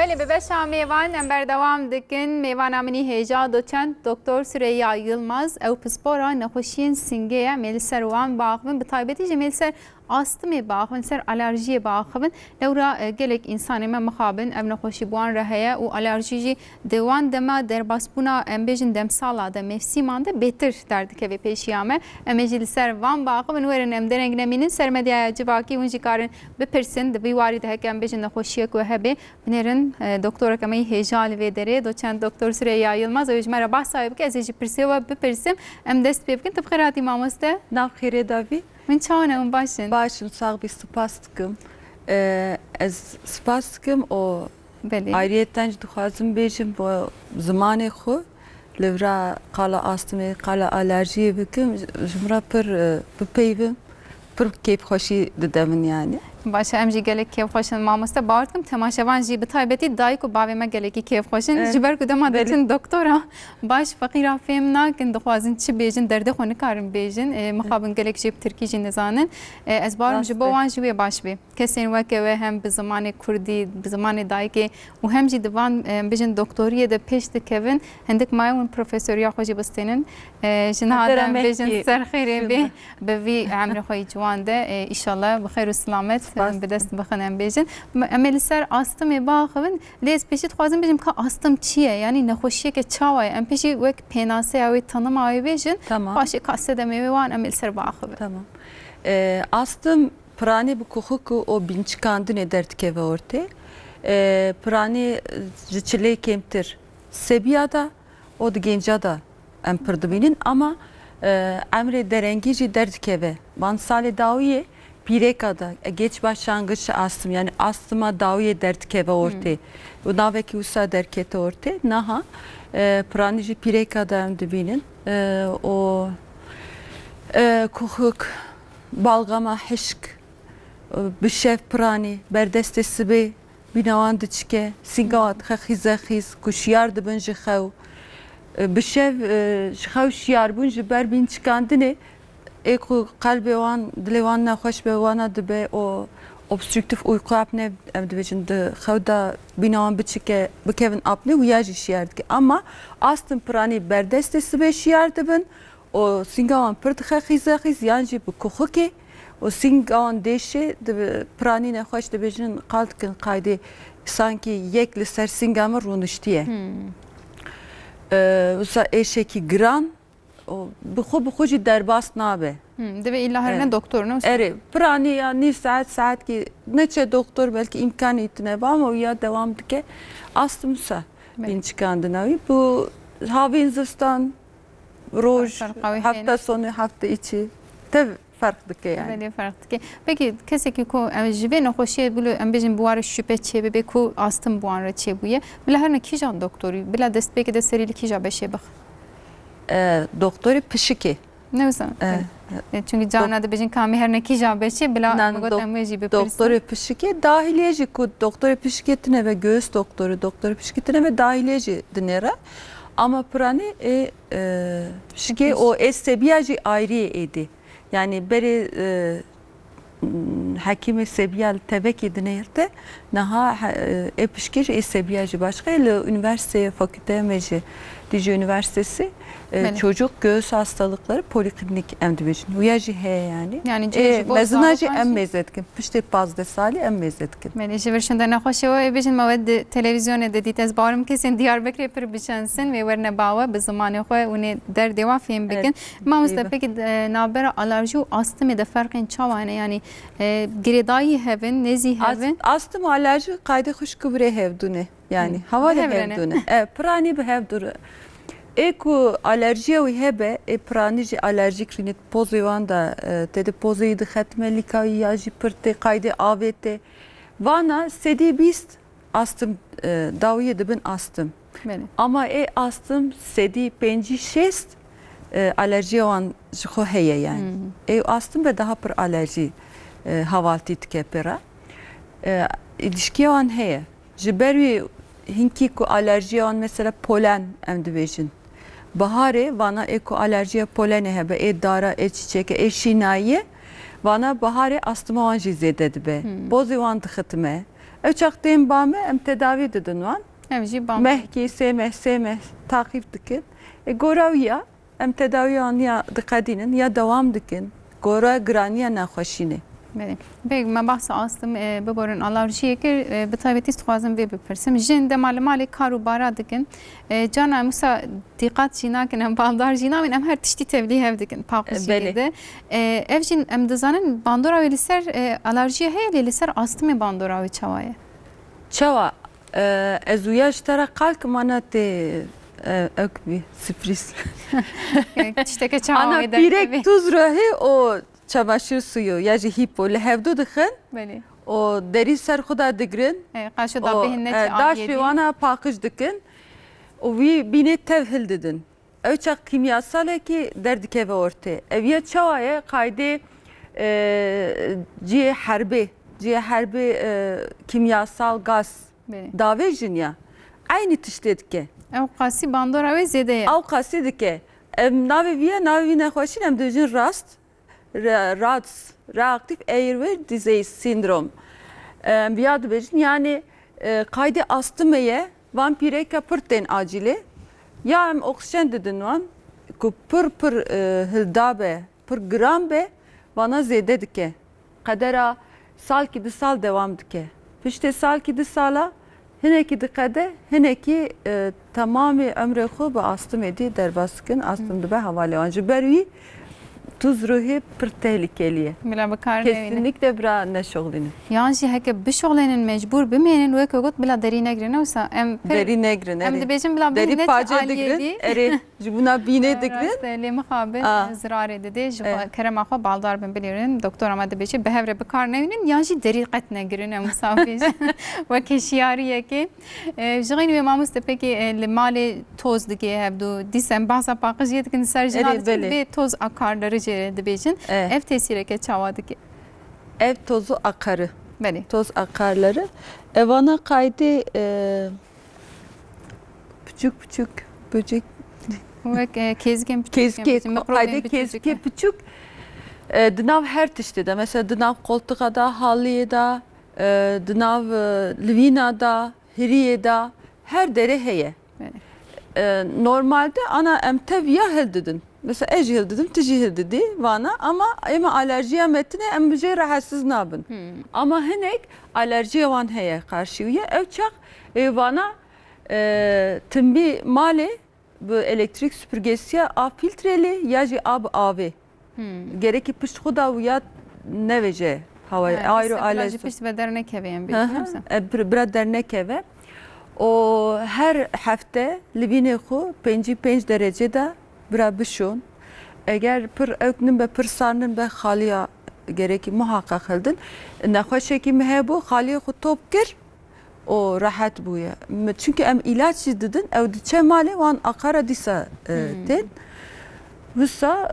بله به بشا میوان ام بردوام دکن میوان امنی هیجا دوچند دکتر سریا یلماز او پسپورا نخوشین سنگه میل سروان باقون به تایبتی جمیل سر آستمی باقون سر آلرژی باقون لورا گلک انسانی ما مخابن ام نخوشی بوان رهیا و آلرژی دوان دما در باسپونا ام بیجن دم سالا دم مفسیمانده بهتر درد که به پیشیامه ام جیل سر وان باقون ورن ام درنگ نمینن سر مدیا جواکی ونجی کارن بپرسن دبی وارد هکم بیجن نخوشی کو هبه بنرن دکتر کمی هیجال و داره دوچند دکتر سریا یلماز اوج مرا باس صاحب که ازش پرسه و بپرسم ام دست ببکن تب خیراتی مامسته ناف خیره داوی من چانم باشن باشن sağ bir spastikım ez spastikım o بله ayrıyeten dixwazim bêjim bu zimanê xwe li vir qala astımê qala alerjiyê bikim ji min re pir bipeyvim pir kêfxweşî dide min yani. باشه امجی گله کیف خوشن مامسته بارد کم تماشاوان جی بتایبتی دایک و باوی ما گله کی کیف خوشن جبر کدام دچن دکتورا باش فقیرا فهم ناکن دخوازن چی بیجن درد خونه کارم بیجن مخابن گله کی ترکی جی نزانن از بارم جبو وان جوی باش بی کسین وکه و هم به زمان کردی به زمان دایک و هم جی دوان بیجن دکتوریه ده پیش ده کوین هندک مایون پروفسوریا خوشی بستنن جنها بیجن سر خیره به وی عمر خوی جوان ده ان شاء الله بخیر و سلامت به دست بخونم بیشتر. امیل سر آستم باخون لیز پیشت خوازم بیشتر که آستم چیه یعنی نخوشیه که چاوی ام پیشی وقت پیناسه اوی تنم اوی بیشتر باشه کاسه دمیوی وان امیل سر باخون. Tamam. Astım prani bu koku o binçkandine dert keve orte. Prani çile kemtir. Sebiyada o da gencada em pırdıminin ama emre derengici dert keve. Ban sale daviye Pirekada geç başlangıç astım yani astıma daviye dert keve orte. O naveki usa derkete orte. Naha pranici pirekada em dibinin o kokuk balgama hışk bişev prani berdestesi be binavan diçke singavat xaxizaxiz kuşyar dibin ji xew bişev ji xew şiyar bun ji ber bin çıkandine Eko kalbi wan dilevan naxweş be wana dibe o obstrüktif uyku apne em dibêjin di xewda bînawan biçike bikevin apne û ya jî şiyar dike ama astın piranî berdestê sibê şiyar dibin o singawan pir dixexîze yan jî bi kuxukê o singawan dêşê piranî nexweş dibêjin qal dikin qaydê sanki yek li ser singa min rûniştiye wisa êşekî giran o bu jî derbas nabe. Deve illa herine doktoruna. Evet. Prani ya ni saat ki neçe doktor belki imkaniyetine var ama ya devam dike astımsa bin çıkandığına bu Havinzistan roj hafta sonu hafta içi tabi farklı ki yani. Evet farklı ki. Peki keseki ko jive nexweşiye bulu em bejin buar şüphe çebe be ku astım buar çebuye bila her ne kijan doktoru bila dest peki de serili kija beşe bak. Doktoru pişiki. Ne olsa? Çünkü cana da bejin kami her ne kija beşe bila magot emji be doktoru pişiki dahiliyeci ku doktoru pişiketine ve göğüs doktoru pişiketine ve dahiliyeci dinere ama prani pişiki o sebiyaji ayrı edi. Yani beri hakimi sebiyal tebek edinirdi. Naha pişiki sebiyaji başka ile üniversite fakülte meci Dicle Üniversitesi çocuk göğüs hastalıkları poliklinik emdibejin. Uyaji he yani. Yani meznaji em mezetkin. Pişti pazde sali em mezetkin. Beni jiverşinde nexweşi o bejin mavad televizyona dedit ez barım kesin Diyarbakır pir biçensin ve werne bawa bi zamanı xwe û derdê wa fêm bikin. Mamızda peki nabera alerji û astımê de ferqên çawa hene yani girêdayî hevin, nezî hevin. Astım alerji qayda xuşku birê hevdune. Yani hava da hevdune. Prani bi hevdure. Eko alerjiye ve hebe pranici alerjik rinit pozivan da dedi pozayı da xetmelika ya jipirte kaydı avete vana sedi bist astım daviye de ben astım. Ama astım sedi penci şest alerjiye van jho heye yani. Astım ve daha bir alerji havaltit kepera. İlişkiye van heye. Jibervi hinki ku alerjiye van mesela polen emdivejin. Bahare vana eko alerjiye polene hebe dara çiçek şinaye vana bahare astıma van jizede be. Bozi van tıxıtme Ev çak deyim bame em tedavi didin wan. Ev jî bam. Mehki semeh takip dikin. Gorawiya em tedavi an ya diqedinin ya devam dikin. Gora graniya naxweşînê. Belê. Bêg me behsa astım biborin alerjiyê kir bi taybetî dixwazim vê bipirsim. Jin de malê kar û bara dikin. Cana em wisa dîqat jî nakin em bandar jî nabin em her tiştî tevlî hev dikin paqijiyê de. Ev jîn em dizanin bandora wê li ser alerjiye heye lê li ser astımê bandora wê çawa ye? Çawa ez uya ji te re qalkim ana tê ew bî sürpriz. Tişteke çawa Ana wê pîrek tuz rahê o çamaşır suyu ya jî hîpo li hevdû dixin. Belê. O derî ser xwe da digirin. Qaşo da bêhin neçe daş vê wana paqij dikin. O wî bînê tev hil didin. Ew çak kimyasalekî derdikeve ortê. Ev ya çawa ye qaydê cihê herbê kimyasal gaz davê jin ya. Aynı tiştê dike. Ew qasî bandora wê zêde ye. Ew qasî dike. Em navê wî ye navê wî nexweşîn em dibêjin RADS, Reactive Airway Disease Syndrome. Biya dibêjin yani qaydê astımeye van pîreka pir tên acîlê ya em oksijen didin wan ku pir hilda be, pir gram be vana zêde dike. Qedera salkî di sal devam dike. Piştê salkî di sala hinekî diqede, hinekî tamamê ömrê xwe bi astımê dî derbas dikin. Astım dibe hevalê wan. Ji ber wî tuz ruhî pir tehlikeli ye. Bila bikar Kesinlikle bira neşoğlinin. Yan jî heke bişoğlenin mecbur bimênin weke got bila derî negrin wisa em Derî negrin. em dibêjin bila derî bêhin pace neçe digrin. aliyedî. Erê ji bûna bînê digrin. Lê mixabil zirarê didê ji kerema xwe baldar bin bilêrin doktora me dibêje bi hevre bikar nevînin yan jî derî qet negirin em wisa bêjin. Wekî şiyariyekê. Ji xîn wê mamoste pekî li malê toz dike hevdû dîsem behsa paqijiyê dikin ser jina dikin vê toz akarları jê dibêjin. Ev tesîreke çawa dike. Ev tozu akarı. Belê. Toz akarları. Evana kaydê küçük böcek. Wek kezgên Kezgê kaydê kezgê küçük. Di nav her tiştê de. Mesela di nav koltuğa da, halıya da, di nav livîna da, hiriyê da her dere heye. Normalde ana em tev ya hil didin. Mesela ez hil didim, tiji hil didi vana ama ema alerjiya metine em bijê rahatsız nabin. Ama hinek alerjiya wan heye karşıya ev çak vana timbi male bu elektrik süpürgesiye a filtreli ya jî ab avê. Gerekî pişt xwe da ya nevece havayı ayrı alerji. Pişt ve dernekeveyim bêjin. Bira dernekeve. O her hafte livînê xwe 5 derecede bira bişon. Eğer pir evkinin be pir sarının be xaliya gerekî muhakkak hildin. Nexweşekî me hebû xaliyê xwe top kir o rahat bûye. Çünkü em ilaç jî didin ew diçe malê wan aqara dîsa tên. Wisa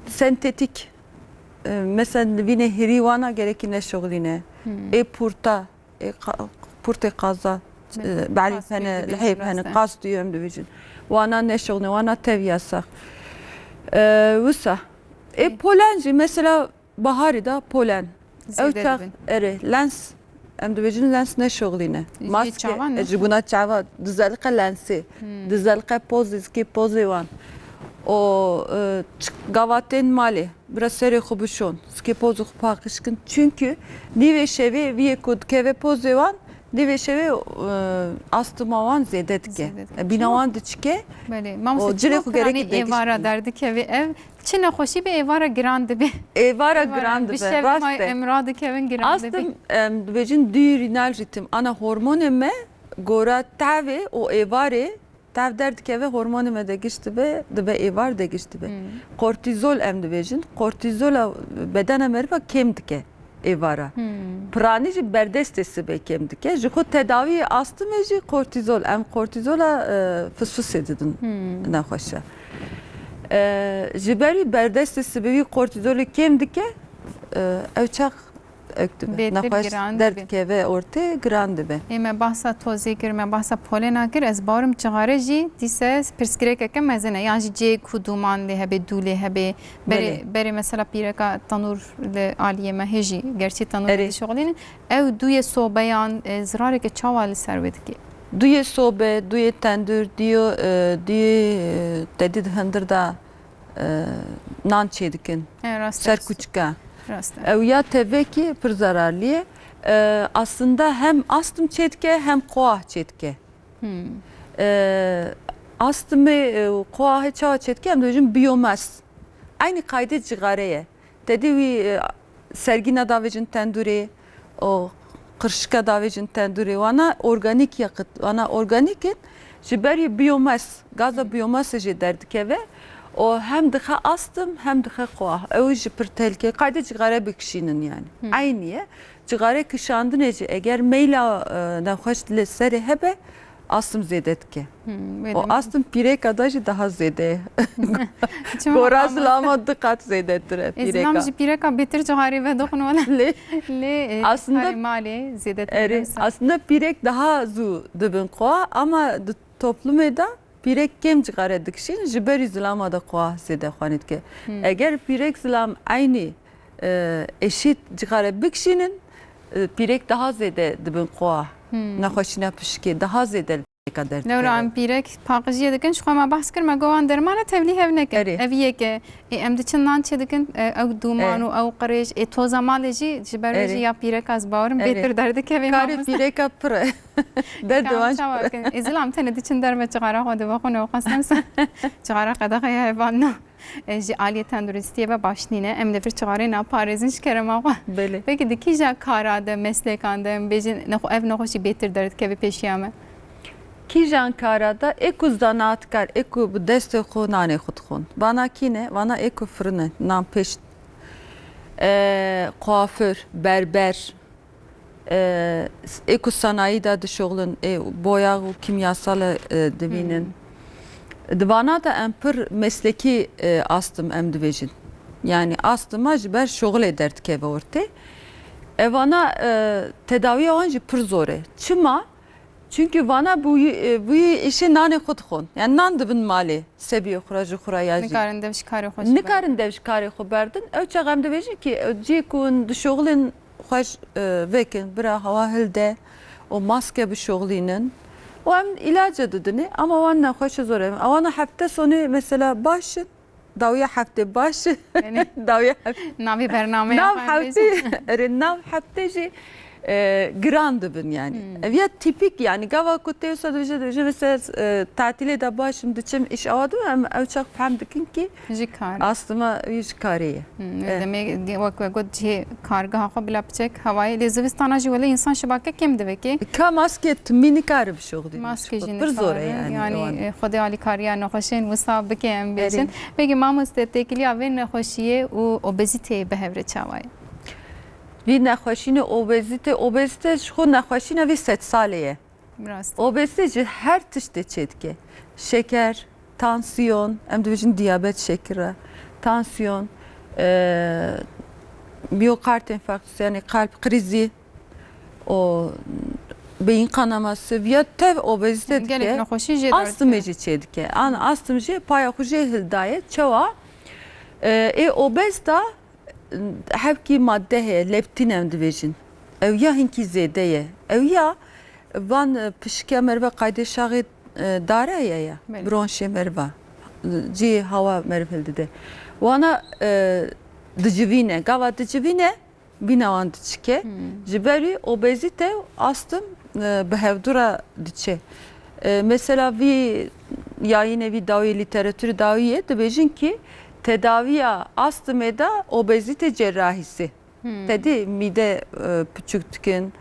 sentetik mesela livînê hirî wana gerekî neşoğlîne. Purta qaza بعلي هنا الحيب هنا قاصد يوم دبيجن وانا نشغل وانا تبياسا وسا بولنجي مثلا بهاري دا بولن او تاخ اري لانس ام دبيجن لانس نشغلينه ماسكه جبنا تشعوا دزلقه لانسي دزلقه بوزيسكي بوزي وان o gavaten mali biraz seri xubuşon ski pozu pakışkın çünkü nive şevi viye kod keve pozevan dive şevi astımavan zedetke binavan diçke bale mamsı çok gerek evara derdi kevi ev çine xoşi be evara grande be evara grande be raste emradı kevin grande be astım vecin dürinal ritim ana hormon emme gora tave o evare tav derdi ki ve hormonu me de geçti be de be evar de geçti be. Kortizol em dibêjin. Kortizola bedena meriva kem dike evara. Prani jî berdestesi be kem dike. Ji xwe tedaviye astımê jî kortizol. Em kortizola fısfıs didin nexweşe. Ji berî berdestesi be wî kortizolê kem dike ev çaq öktübe. Nexweş derdke ve orta giran dibe. Eme bahsa tozê kir, me bahsa polena kir, ez barim cixare jî dîse pirsgirêkeke mezin e. Yan jî cê ku duman lê hebe, dû lê hebe. Berê mesela pîreka tanûr li aliyê me hêjî, gerçî tanûr lê dişoxînin. Ew duyê sobeyan zirareke çawa li ser wê dike? Duyê sobe, duyê tendûr, duyê tedî hindir da nan çê dikin. Ser küçüka. Ew ya tevekî pir zararlî. Aslında hem astım çêdike hem qoah çêdike. Astımê qoahê çawa çêdike em dibêjin biyomas. Aynı kaydê cigareye. Tedî wî sergîna davêjin tendûrê, o qirşika davêjin tendûrê, wana organik yakıt, wana organikin ji berî biyomas, gaza biyomasê jê derdikeve. O hem dixe astım hem dixe qoah. Ew ji pir tehlikê. Kaydê cigare bikişînin yani. Aynıye. Cigare kişandinê jî eger meyla nexweş li serê hebe astım zêde dike. O astım pîrêka da jî daha zêde ye. Gora zilama diqat zêdetir e pîrêka. Zilam jî pîrêka bêtir cigarê ve dixin wala. Lê aslında malê zêdetir. Aslında pîrek daha zû dibin qoah ama di toplumê da pîrek kêm cigare dikişîn ji berî zilama da qoah zêde xwanî dike. Eger pîrek zilam aynî eşît cigare bikişînin pîrek daha zêde dibin qoah. Nexweşîna pişikê daha zêde kadar. Lewra em pîrek paqijiyê dikin, ji xwe me behs kir, me gowan dermana tevlî hev nekin. Ev yeke. Em diçin nan çê dikin, ew duman û ew qirêj, toza malê jî ji ber wê jî ya pîrek ez bawerim bêtir derdikeve. Karê pîreka pir e. Derdewan jî. Zilam tenê diçin derve cigara xwe dibixwin û xwestem cigara qedexeya heyvan ji aliyê tenduristiyê ve başnîne em li vir cigarê naparêzin ji kerema xwe. Peki di kîja kara de meslekan de em bêjin ev nexweşî bêtir derdikeve pêşiya me? Kîjan kara da eko zanaatkar, eko bi destê xwe nanê xwe dixwin. Vana kîne, vana eko firine, nan pêş, kuaför, berber, eko sanayî da dişoxlin, boya û kimyasal dibînin. Divana da em pir meslekî astım em dibêjin. Yani astıma ji ber şoxulê derdikeve ortê. Evana tedaviya wan jî pir zor e. Çima? Çünkü vana bu işe nanê xwe dixwin. Yani nan dibin malê, sebiyê xwe ji xuraya jî. Nikarin devş karê xwe. Nikarin devş karê xwe berdin. Ew çax em dibêjin ki cî ku hûn di şoxulên xweş vekin, bira hewa hilde, o maske bişoxlînin. O em ilaca didine ama wan nexweş zor e. Wana hefte sonê mesela başin, dawiya hefte başin. Dawiya navê bername nav hefte, nav hefte jî giran dibin yani. Ya tipik yani gava ku te wisa dibêje mesela tatilê de başim diçim iş ava dibim ew çax fehm dikin ki jî kar. Aslında jî karê ye. Demek wek got cihê kargeha xwe bila biçek hewayê lê zivistana jî wele însan şibake kêm diveke. Ka maske timi nikare bişoxdî. Maske jî pir zor e yani. Yani xwedê alîkariya nexweşên wisa bike em bêjin. Peki mamoste têkiliya vê nexweşiyê û obezîteyê bi hev re çawa ye? Vî nexweşînê obezite ji xwe nexweşîna vî 100 salê ye. Obezite ji her tiştê çê dike. Şeker, tansiyon, em dibêjin diyabet şekere, tansiyon, miyokard enfarktüsü yani kalp krizi, o beyin kanaması ya tev obezite dike. Gelek nexweşî jê astımê jî çê dike. Astım jê paya xwe jê hildaye çawa obez da hevkî madde heye, leptin em dibêjin. Ew ya hinkî zêde ye. Ew ya van pişike merve qaydê şaxê dare heye ya. Bronşê merve. Cî hewa merv hildide. Wana dicivîne. Gava dicivîne bîna wan diçike. Ji berî obezite astım bi hevdura diçe. Mesela vî yayînê vî dawiyê literatürü dawiyê dibêjin ki tedaviya astımê da obezite cerrahisi. Dedi mide küçük dikin,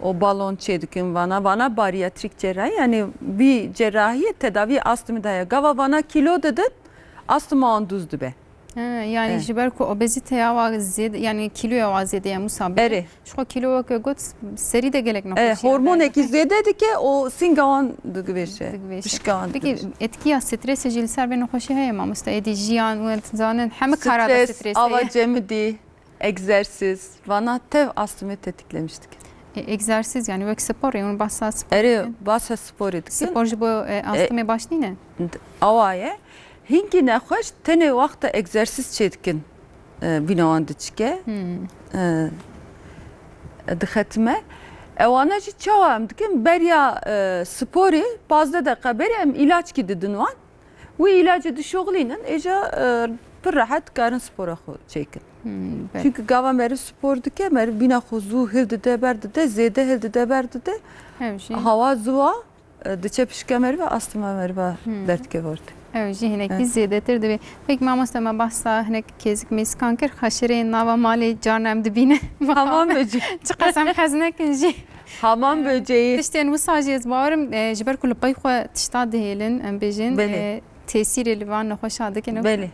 o balon çê dikin vana baryatrik cerrahi yani bir cerrahiye tedavi astımê da ye. Gava vana kilo dedin astıma wan dûz dibe. Yani ji ber ku obeziteya wa zêde yani kiloya wa zêde ye musabbe. Ji xwe kilo weke got serî de gelek nexweşî. Hormonekî zêde dike o singa wan digivêje. Pişka wan. Peki etkiya stresê jî li ser vê nexweşî heye mamoste êdî jiyan û zanin heme kara da stres ava cemidî egzersiz, vana tev astımı tetiklemiştik. Egzersiz yani vek spor yani basa spor. Basa spor edik. Sporcu bu astımı başlayın. Avaye. Hinki nekhoş tene vakta egzersiz çetkin binavandı çıke. Dikhatime. Ewana jî çawa em dikim beriya sporê bazda deqa berê em ilaç gididin wan wî ilacı dişoxlînin êja pir rehet karin spora xwe çêkin. Çünkü gava meri spor dike meri bîna xwe zû hil dide ber dide zêde hil dide ber dide hawa zûwa diçe pişke meri ve astıma meri ve derdke vordi. Evet, hinek biz zêdetir dibe. Peki mamosta me bahsa hinek kezik mêskan kir xeşirê nava malê carnem dibîne. Hamam böceği. Çi qesem hez nekin jî. Hamam böceği. Tiştên wisa jî ez bawerim ji ber ku li pey xwe tişta dihêlin em bêjin tesîrê li van nexweşa dikin. Belê.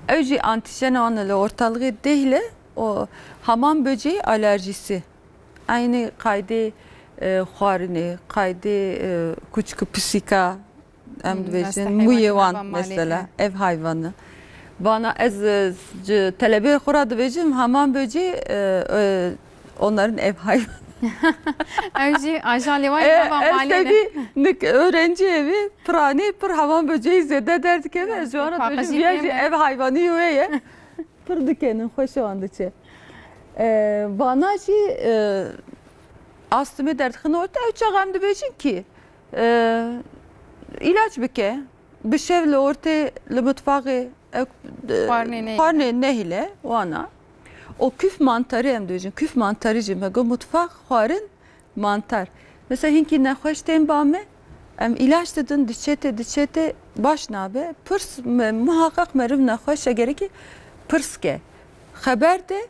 Ew jî antijen wan li ortalığı dehle o hamam böceği alerjisi. Aynı kaydê xwarinê, kaydê küçük pisîka em dibêjin muyê wan mesela ev hayvanı. Bana ez telebê xwe ra dibêjim hamam böceği onların ev hayvanı. Ev jî ajalê wan nava malê öğrenci evi pirani pir hamam böceği zêde derdike ve ji wan re dibêjim ev hayvanı wê ye pir dikenin xweş wan diçe. Bana jî astımı derdixin orta ew çax em dibêjin ki ilaç bike bişev li ortê li mutfaqê xwarinê nehîle wana o küf mantarı em dibêjin küf mantarı jî me got mutfaq xwarin mantar. Mesela hinkî nexweş tên bame em ilaç didin diçete baş nabe pirs muhakkak meriv nexweş egerekî pirske xeber de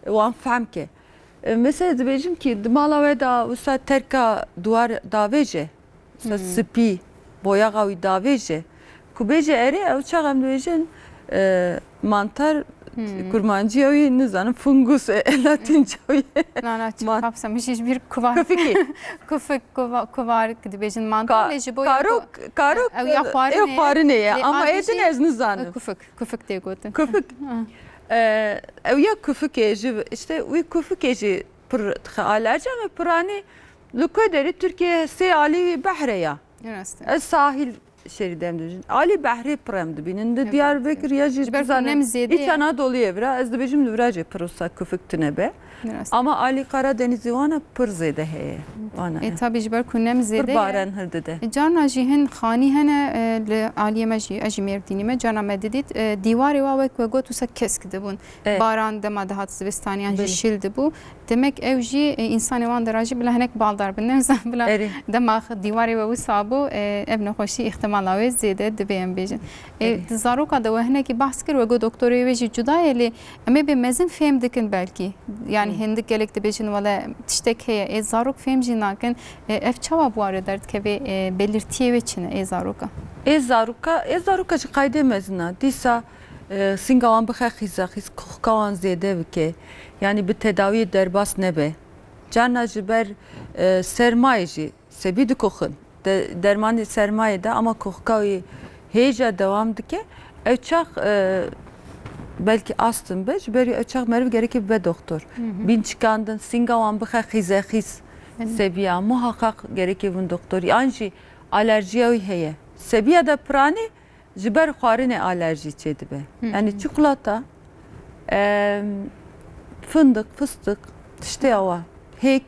wan femke. Mesela dibêjim ki di mala we da wisa terka duwar davêje spî boyaxa wî davêje ku bêje erê ew çax em dibêjin mantar kurmancıya wî nizanim fungus latince wî bir kuvar kuvar dibêjin mantar lê ji bo karok ew xwarinê ye ama êdin ez nizanim kufik tê gotin kufik ew ya kufikê ji işte wî kufikê jî pir dixe alerji me piranî li ku derê Tirkiye sê alî behrê ya ez sahil şeridê em dibêjin alî behrê pir em dibînin di Diyarbekir ya jî İç Anadolu'ya vira ez dibêjim li virajê pir wisa kufik tune be ama alî Karadenizî wana pir zêde heye wana tabii ji ber ku nem zêde pir baran hil dide carna jî hin xanî hene li aliyê me jî ez jî Mêrdînî me carna me didît dîwarê wa wek ve got wisa kesk dibûn baran dema dihat zivistaniyan jî şil dibû demek ew jî însanê wan de ra jî bila hinek baldar bin ne bila dema dîwarê we wisa bû ev nexweşî ihtimala wê zêde dibe em bêjin di zaroka de we hinekî behs kir we got doktorê wê jî cuda ye lê em ê bê mezin fêm dikin belkî yani hindik gelek dibêjin wele tiştek heye zarok fêm jî nakin ev çawa buarê derdikeve belirtiye ve çine zaroka zaroka jî qaydê mezina dîsa singa wan bixe xîza-xîz kuxka wan zêde bike yani bi tedaviyê derbas nebe carna ji ber sermayê jî sebî dikuxin dermanê sermayê de ama kuxka wî hêja dewam dike ew çax belki astım be ji berî ew çax meriv gerekî bibe doktor bin çıkandın singa wan bixe xîze-xîz seviya muhakkak gerekî bûn doktorî an jî alerjiya wî heye seviya da piranî ji ber xwarinê alerjî çê dibe yani çikolata fındık fıstık tiştê awa hêk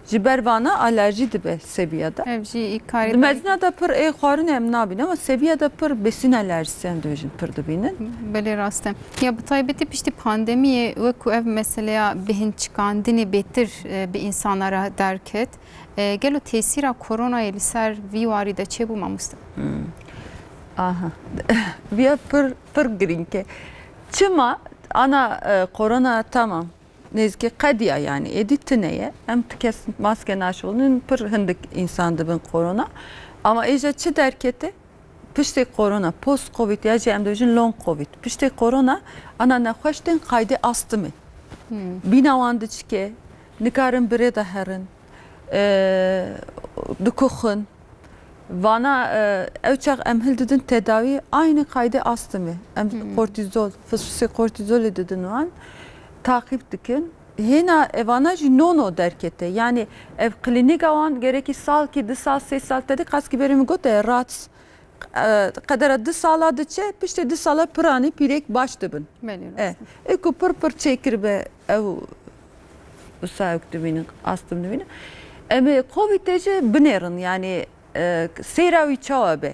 ji ber vana alerjî dibe seviyada ev jî îkarî mezina da pir xwarinê em nabînin ama seviyada pir besîn alerjisi em dibêjin pir dibînin belê rast e ya bi taybetî piştî pandemiyê wekû ev meseleya bihin çıkandinê bêtir bi insanlara derket gelo tesîra koronayê li ser vî warî de çêbû mamoste aha viya pir girîng e çima ana korona tamam nezki qediya yani edittineye em tikes maske naşolunun pir hindik insan dibin korona ama êja çi derketi piştê korona post covid ya jî em dibêjin long covid piştê korona ana nexweş tên qaydê astımê bîna wan diçike nikarin birê de herin dikuxin vana ew çax em hil didin tedavî aynı qaydê astımê em kortizol fısfısê kortizolê didin wan takip dikin. Hena evana jî nono derkete. Yani ev klinik avan gereki sal ki 2 sal 3 sal dedi kas ki berimi got rat kadar 2 sala diçe pişte 2 sala prani pirek baş dibin. Eko pır çekir be ev usayık dibinin astım dibinin. Ama Covid'de binerin yani seyravi çava be.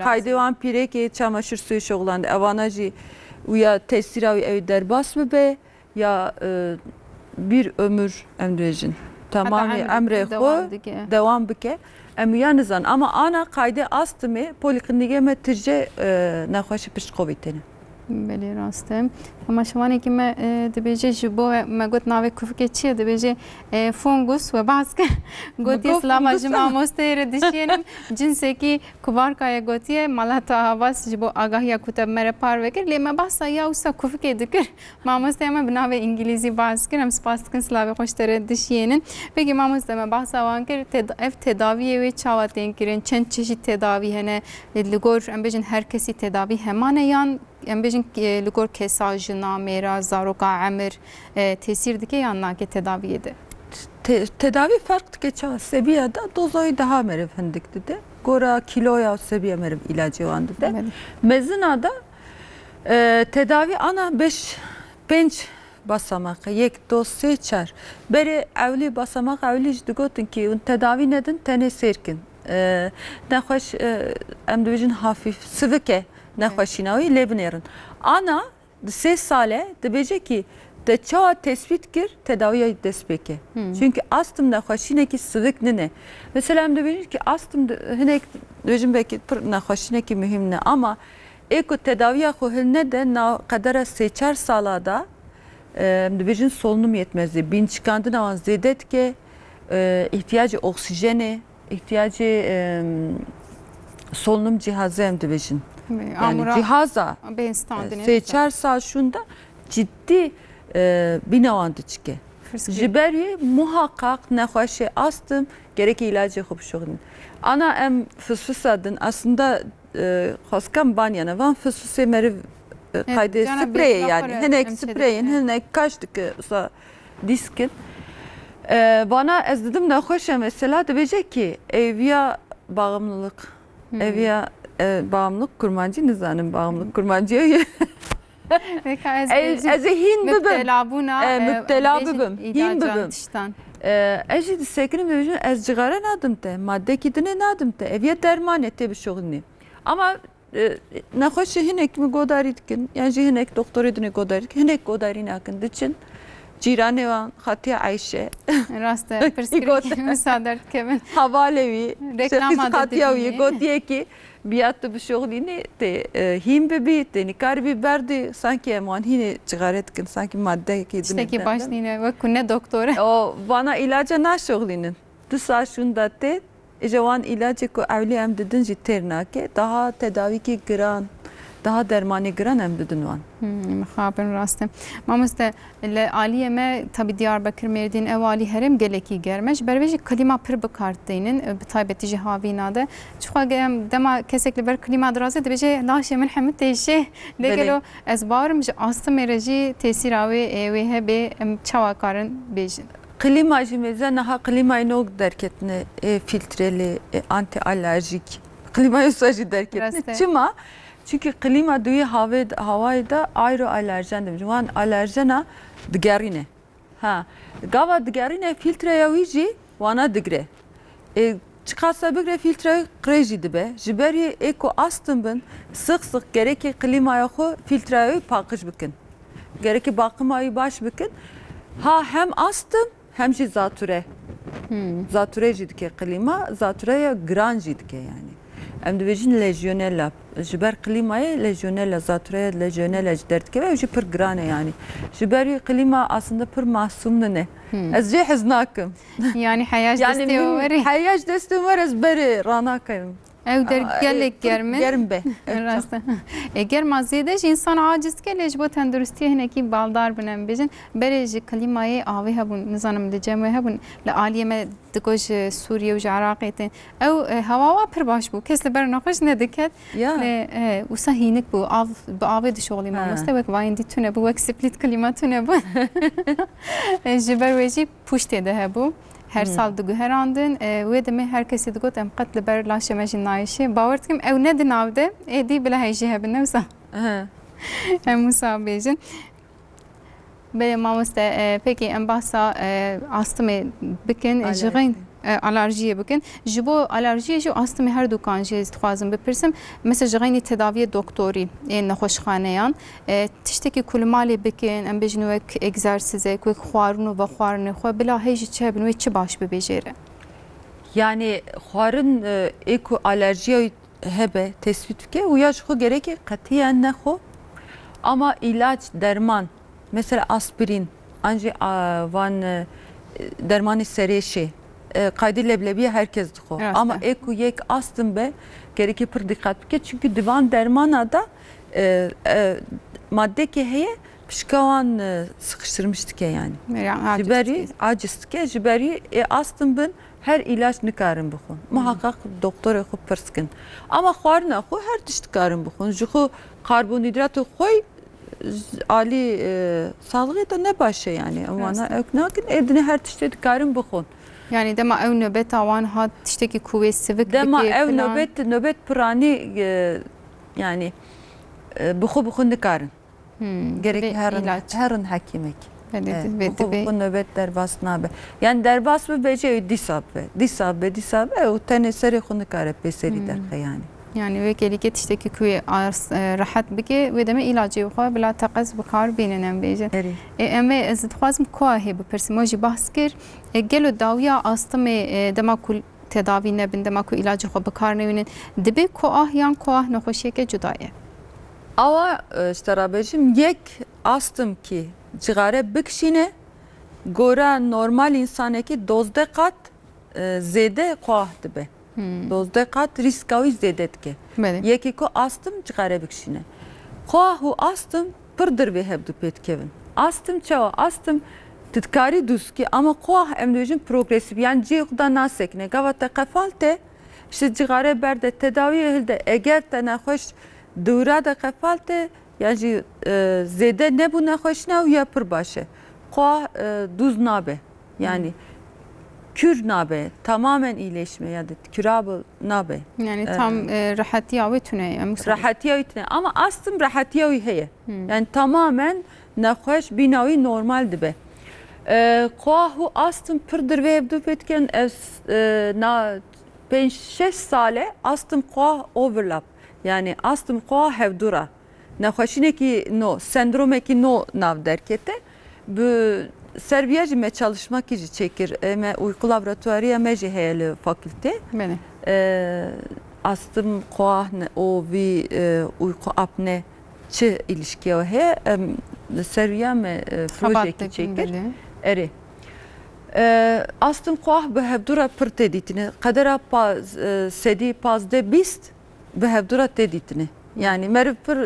Kaydevan pirek çamaşır suyu şoğlandı. Evana jî ya tesiravi ev derbas mı be ya bir ömür emrejin tamamı emre xo devam bike em yanızan ama ana kaydı astımı poliklinike metirce naxoş piş covid'ini بله راسته اما شوانی که ما دبیجه جبو ما گوت ناوی کفکه چیه دبیجه فونگوس و بعض که گوتی اسلام جمع مستیر دشینم جنسه کی کبار کای گوتیه مالتا هواس جبو آگاهی کتاب مره پار وکر لی ما بس یا اوسا کفکه دکر ما مستیم ما بناوی انگلیسی بعض کنم سپاس کن سلاوی خوشتر دشینن بگی ما مستیم بعض آوان کر اف تداوی و چاواتین کرن چند چشی تداوی هنه لگور ام بجن هر کسی تداوی همانه یان ام بجن لگور کساجنا میرا زاروکا عمر تاثیر دکه یا نه که تداویه tedavi farklı geçer. Seviyede dozoyu daha merif hendik dedi. Gora kiloya seviye merif ilacı vandı de. Mezinada tedavi ana 5 basamak. Yek doz seçer. Beri evli basamak evli işte gotun ki tedavi neden tene serkin. Ne hoş emdivijin hafif sıvıke ne hoşinavi lebnerin. Ana 3 sale debece ki de çağa tespit kir tedaviye despeke. Çünkü astım da hoşine ki sıvık ne. Mesela hem de bilir ki astım da hinek dojum belki ne hoşine ki mühim ne ama eko tedaviye kohil ne de na kadar seçer salada hem de bilir solunum yetmezdi. Bin çıkandı na zedet ki ihtiyacı oksijene, ihtiyacı solunum cihazı hem de bilir. Yani cihaza seçer sal şunda ciddi binavandı çıke. Jiberi muhakkak nexoşe astım gerek ilacı xubşoğun. Ana em fısfısadın aslında xaskam banyana van fısfıse meri kaydı sprey yani henek spreyin henek kaçtık usa diskin. Bana ez dedim nexoşe mesela diyecek ki evya bağımlılık evya bağımlılık kurmancı nizanın bağımlılık kurmancıya Ez hin bibim. Müptela bibim. Hin bibim. Ejid sekrim dövüşün ez cigara nadım te. Madde kidine nadım te. Eviye derman ete bir şoğunni. Ama nahoş hinek mi godaritkin. Yani hinek doktor edine godaritkin. Hinek godarini akındı için. Cirane van Hatice Ayşe. Rastı. Perskrik müsaade kevin. Havalevi. Reklam adı Hatice'yi gotiye ki biyattı bir şoğlini te him bebi te nikar biberdi sanki eman hine cigaretkin sanki madde ki İşte ki başlayın ve kunne doktora. O bana ilaca na şoğlinin. Dısa şunda te Ejevan ilacı ko evli em dedin jiternake daha tedavi ki giran daha dermanı giran em dedin van. Mexabin rastım. Mamızda aliye me tabi Diyarbakır Merdin evali herem geleki germeş. Berveji klima pır bıkarttığının taybeti jihavinada. Çünkü dema kesekli ber klima drazı debece laşe min hamit teşe. Lekelo ez bağırım astım ereci tesir avi ve hebe çavakarın bejin. Klima jimeze naha klimayı nok derketne filtreli anti alerjik. Klimayı sadece derketne. Çıma çünkü klima duyu havayı da ayrı alerjen demiş. Van alerjena digerine. Ha, gava digerine filtre yavici vana digre. Çıkarsa bigre filtre kreji dibe. Jiberi eko astım ben sık gereki klimaya xo filtreyi pakış bikin. Gereki bakımayı baş bikin. Ha hem astım hem de zatüre. Zatüre jidke klima, zatüreye gran jidke yani. Em dibêjin lejyonella. Ji ber klîmayê lejyonella zatüreye lejyonella ji derdikeve ew jî pir giran e yani. Ji berî klîma aslında pir masûm ne. Ez jê hez nakim. Yani heyaj destê werî. Heyaj destê wer ez berê ranakayım. Ev der gelek germin. Germ be. Rastı. Germa zêde jî insan aciz ke lej bo tenduristiye hinekî baldar binem bêjin. Berê ji klîmayê avê hebûn nizanim li cem wê hebûn li aliyê me دگوش سوریه و عراقیتن او هوا پر باش بو کس لبر نخوش ندکت وسا هینک بو با آوید شغلی ما مستوک وایندی تونه بو وک سپلیت کلمات تونه بو جبر ویجی پوشت ده بو her sal digu herandin ve deme herkesi digot em qat li ber laşe mejin nayişi bawert kim ew nedin avde edi bila hejî hebin newsa em musa bêjin be mamoste peki em bahsa astımê bikin jirin alerjiye bikin ji bo alerjiye jî astımê her du kan jî dixwazim bipirsim mesela jirinî tedaviye doktorî ên nexweşxaneyan tiştekî ku li malê bikin em bêjin wek egzersizek wek xwarin û vexwarinê xwe bila hêjî çi hebin wê çi baş bibêjêre yani xwarin êku alerjiya hebe tespit bike û ya ji xwe gerekê qetiyen nexwe ama ilaç derman mesela aspirin ancak van dermanı serêşê kaydı leblebiye herkes dixo ama eko yek astım be gerekli pır dikkat bike çünkü divan dermana da madde ki heye pişkavan sıkıştırmıştık yani. Jiberi acıstık jiberi astım ben her ilaç nikarim bixun. Muhakkak doktor xo pırskin. Ama xwarna xo her tişt karim bixun. Jixo karbonhidrat xoy Ali sağlığı da ne başı yani. Ama öknakin edine her tişt karim bixun. Yani dema ev nöbet avan hat tişteki kuvvet sivik dema ev nöbet pırani yani buxu nikarin. Gerek herın hakimek. Buxu nöbet derbas nabe. Yani derbas ve bece disabe o tane seri xu nikare peseri derxe yani. Yani ve gelike tişteki kuvvet rahat bike ve deme ilacı xwe bila taqez bikar bînin bêjin. Em ê ez dixwazim ka hê bipirsim o jî bahs kir gelo dawiya astımê dema ku tedavî nebin dema ku ilacı xwe bikar nevînin dibe koah yan koah nexweşiyeke cuda ye. Ava işte rabêjim yek astım ki cigare bikişîne gora normal insanekî dozde qat zêde koah dibe. Dozde kat riskavi zêde dike. Yekî ku astım cigare bikişîne. Koah û astım pırdır ve hebdû pêdikevin. Astım çawa astım titkarî dûskî ama koah em dibêjin progresîv yani cî xuda nasekine gava te qefal te işte cigare berde tedaviye hilde eger te nexweş dûra de qefal te yani jî zêde nebû nexweşine û ya pir baş e. Koah dûz nabe yani kür nabe tamamen iyileşme ya da kürabı nabe. Yani tam rahatiya ve tüne. Rahatiya ve tüne ama astım rahatiya ve heye. Yani tamamen nexweş binavi normal dibe. Koahu astım pırdır ve evdu petken na 5-6 sale astım koah overlap. Yani astım koah hevdura. Nexweşineki no sendromeki no nav derkete. Bu Serbiyacı me çalışmak için çekir. Me uyku laboratuvarıya meci heyeli fakülte. Beni. Astım koah o bir uyku apne çi ilişki o he. Serbiya me projeki çekir. Eri. Astım koah behevdura pır teditini. Kadera sedi pazde bist behevdura teditini. Yani merpır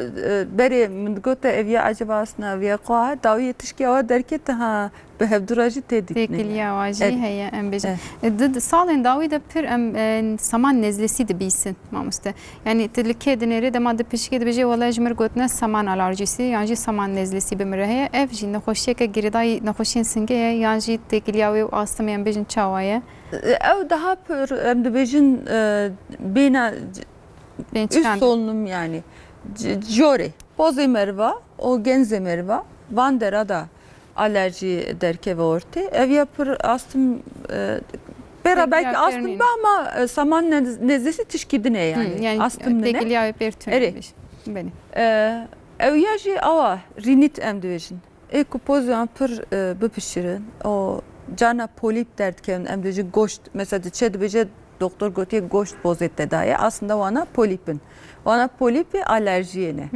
beri mendgote evya acaba aslında evya koha davi yetişki ava derket ha behevdurajı tedikne. Tekiliya vacı heye em bejin. Salın davi de pir em saman nezlesi de bilsin mamuste. Yani tilke denere de madde pişke de beje vallahi jmer gotne saman alerjisi yani saman nezlesi bimre heye ev jin xoşyeke giriday nexoşin singe yani tekiliya ve astım em bejin çawaya. Ev daha pir em de bejin bina üst solunum yani. Jore, poze merva, o genze merva, vandera da alerji derke ve orte. Ev yapır astım, belki astım ama saman nezlesi tişkidine yani. Yani astım ne? Tekil yağı pertürmüş. Beni. Ev yaji ava rinit emdivejin. Eko pozyan pır bipişirin. O cana polip derken emdivejin goşt. Mesela çedibece doktor gotiye goşt bozet tedavi. Aslında ona polipin. Ona polipi alerjiyene.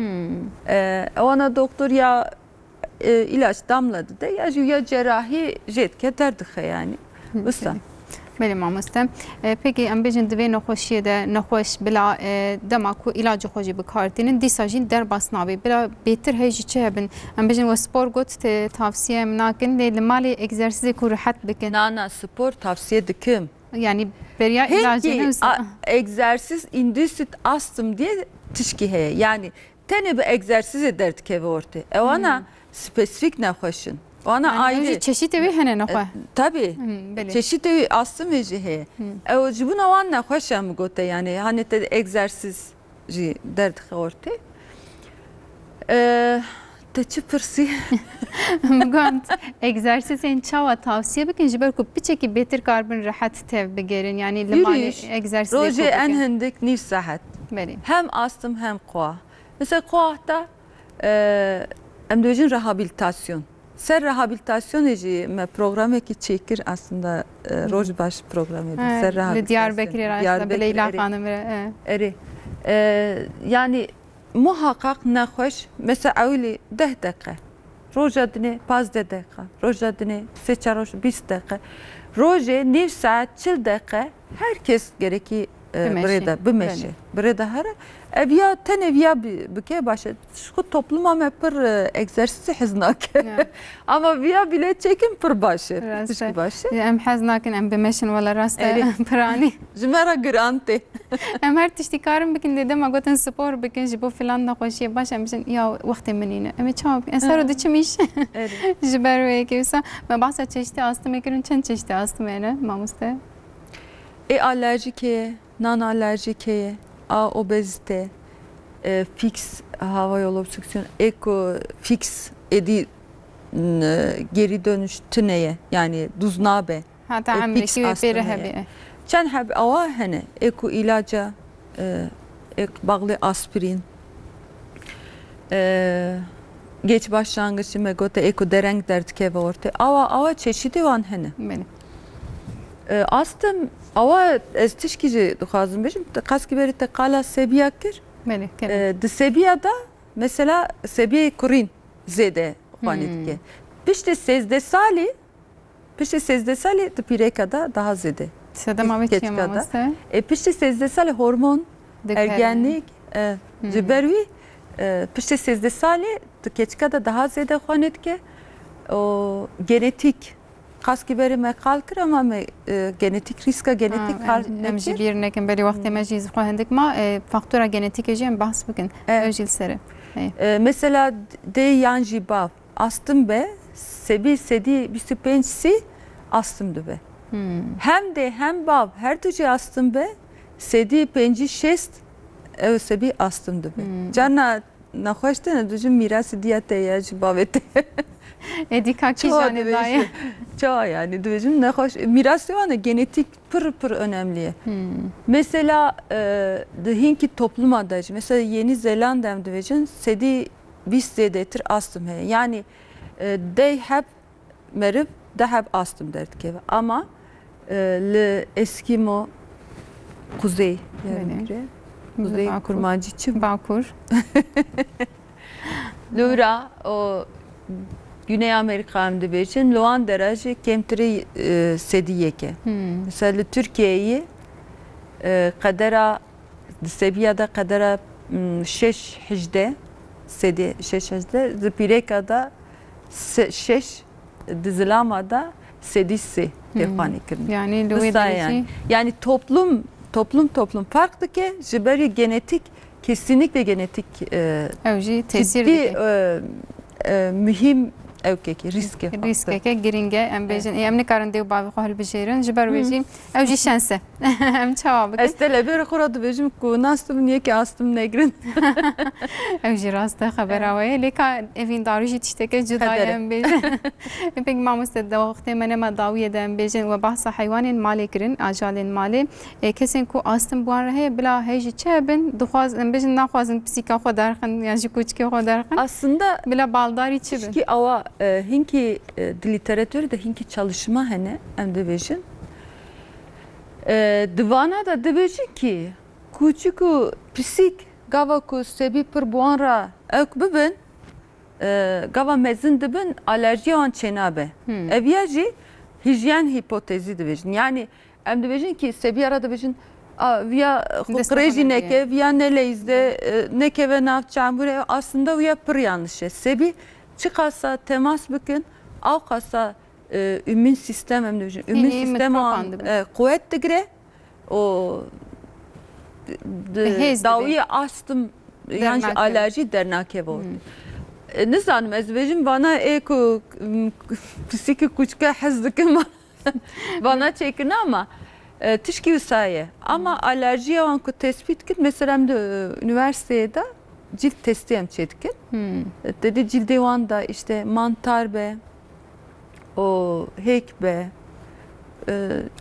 Ona doktor ya ilaç damladı da ya cerrahi jetke derdik yani. Usta. بله مامۆستا پێکی ئەم بێژن divê nexweşiyê de nexweş bila dema ku îlacı xwe jî bikardînin dîsa jî derbas nabe bila bêtir hê jî çi hebin em bêjin we spor got tavsiye em nakin lê li malê egzersîzê ku rihet bikin Nana spor tavsiye dikim. yani beriya ilacını egzersiz indüsit astım diye tişki heye. Yani tene bir egzersiz ederdik ev orta. Ona spesifik nexweşin. Ona ayrı. çeşit evi hene nexwe. Tabii. Çeşit evi astım ve heye. Ev jibun avan nexweşem gote yani hani te egzersiz jî derdik orta. Te çi pirsi? Mugand egzersizên çawa tavsiye bikin ji ber ku piçekî bêtir karbin rehet tev bigerin yani li malê egzersizê Roje en hindik nîv saet. Belê. Hem astım hem koa. Mesela koahta em dojin rehabilitasyon. Ser rehabilitasyon jî me programekî çêkir aslında roj baş programı. Ser rehabilitasyon. Diyarbakır'e aslında bi Leyla Hanım eri. Yani muhakkak nexweş mesela evlî 10 dakika. Roja dinê 15 dakika. Roja dinê 20 dakika. Roje nîv saet 40 dakika herkes gerekî birêde bimeşe. Birêde here ev ya tenê ya bike başe şu topluma me pir egzersîzê hez nake. Ama viya bile çekin pir başe. Tişkî başe. Em hez nakin em bimeşin wala rast piranî. Ji me re giran tê. Em her tiştî karin bikin dê dema gotin spor bikin ji bo filan nexweşiyê baş em bijin ya wextê min îne. Em ê çawa bikin. Ser diçim îş. Ji ber wê wisa me bahsa çeşitî astımê kirin çend çeşitî astım hene mamoste? Alerjik heye, non alerjik heye, obezite, fix hava yolu obstrüksiyon, fix edi geri dönüş tüneye yani duznabe. Hatta emriki beri hebi. Çen hebi ava hene ilaca bağlı aspirin. Geç başlangıcı me gote dereng derdke ve orta. Ava çeşidi van hene. Benim. Astım ava ez tişkici duhazım bejim kaski beri te kala sebiya kir. Benim. De sebiyada mesela sebiye kurin zede vanitke. Pişte sezde sali de pirekada daha zede. Sedem abi çiyamamazsa. Pişte sezde sali hormon ergenlik cibervi pişte sezde sali keçkada daha zede vanitke. O genetik kaski beri me kalkır ama me genetik riska genetik kalkır. Nemji bir nekin beri vakti meciz hendik ma faktora genetik ejim bahs bikin öjil seri. Mesela de yanji bav astım be sebi sedi bir süpensi astımdı be. Hem de hem bav her tüce astım be sedi penci şest ev sebi astımdı be. Canna nahoşte ne düzün mirası diyete ya bavete. Edika ki jane daye. Çoğu yani düzün nahoş mirası var genetik pır önemli. Mesela hinki topluma da mesela Yeni Zelanda'm düzün sedi bis zedetir astım he. Yani they hep merib de hep astım derdik eve. Ama le Eskimo kuzey yani kuzey kurmacıçı Bakur. Lura o Güney Amerika'm düzün loan derece kemtiri sediyeke. Mesela Türkiye'yi kadera seviyede kadera 6 hicde sedi 6 hicde zipirekada 6 dizilamada sedisi defani kirin. Yani Louis yani toplum farklı ki jiberi genetik kesinlikle genetik tesir mühim evkeki riske giringe em bejin em nikarin dev bavi xahil bijirin jiber bejim evji şanse em çava bikin estele bir xurad bejim ku nastım niye ki astım negrin evji rasta haber avaya leka evin daruji tişteke cudaya em bejin pek mamuste da vaqte mene ma dawiye da em bejin ve bahsa hayvanin mali kirin ajalin mali kesin ku astım bu araya bila heji çebin duhaz em bejin naxwazin psika xo darxin yani kuçki xo darxin aslında bila baldari çibin ki ava hinki literatürde hinki çalışma hene em dibêjin divana da dibêjin ki kûçik pisîk gava ku sebî pir buwan ra ew bibin gava mezin dibin alerjiya wan çênabe ev ya jî hijyen hipotezi dibêjin. Yani em dibêjin ki seviye ara dibêjin viya krejî neke, viya neleyizde nekeve nav çambure aslında viya pır yanlış. Sebi çıkasa temas bikin, av kasa ümün sistem em dibêjin. Ümün sistem an kuvvet digre o dawiye astım yani alerji dernakeve oldu. Nizanim ez dibêjim vana eko pisîkê kûçika hez dikim vana çêkirine ama tişkî wisa ama alerjiya wan ku tespit kir mesela em de üniversiteye de cilt testi em çêdikin. Dedi cildê wan da işte mantar be o hêk be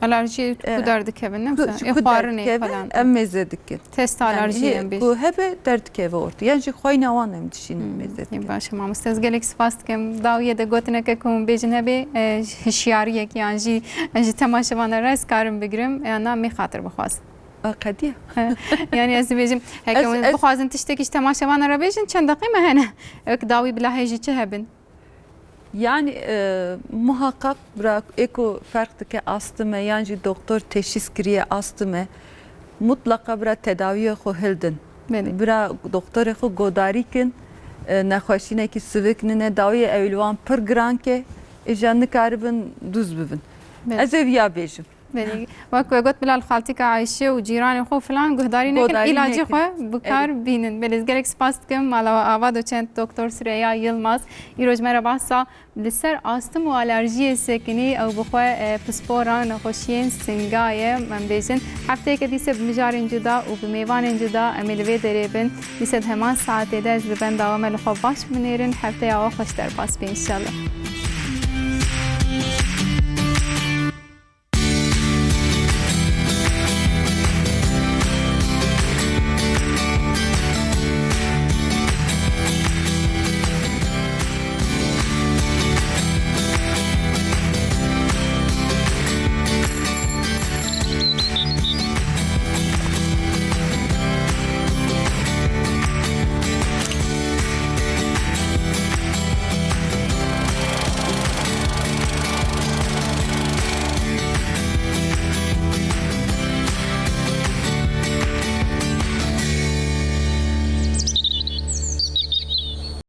alerji ku derdikevin ne mesela xwarinê falan em mêze dikin. Test alerjiyen bêjin. Bu hebe derdikeve ortaya. Yani jî xwayna wan em dişînin mêze dikin. Baş mamoste ez gelek spas dikim dawiye de gotineke ku bêjin hebe hişyariyek yani jî temaşevana res karim bigirim yana me xatir bixwaz. Qediye. Yani ez dibêjim hekem bixwazin tiştekî ji temaşevana re bêjin çend deqîme hene ek dawî bila hêjî çi hebin. Yani muhakkak bırak eko fark dike astıme yani doktor teşhis kiriye astıme mutlaka bırak tedaviye xo hildin. Bırak doktor xo godarikin nexweşine ki sıvıkne ne daviye evlivan pır granke ejan nikaribin duz bibin. Ez ev ya bêjim. وەک گوت بلال خالتیکە عیشێ و جیرانی خۆ فلان گوهداری نەکەن ئیلاجی خۆ بکار بینن بەلێزگەرێک سپاس دکەم ماڵەوە ئاوا دوچەند دکتۆر سرەیا یلماز ئیرۆژ مەرە باسا لەسەر ئاستم و ئالەرژیە سێکنی ئەو بخۆ پسپۆران نەخۆشیên سنگایە من بێژن هەفتەیەکە دیسە بمژارên cuda û bi mêvanên cuda em ê li vê derê bin dîsed heman saetê de ez bi benda me li xwe baş binêrin hefteyê awa xweş derbas bê înşallah.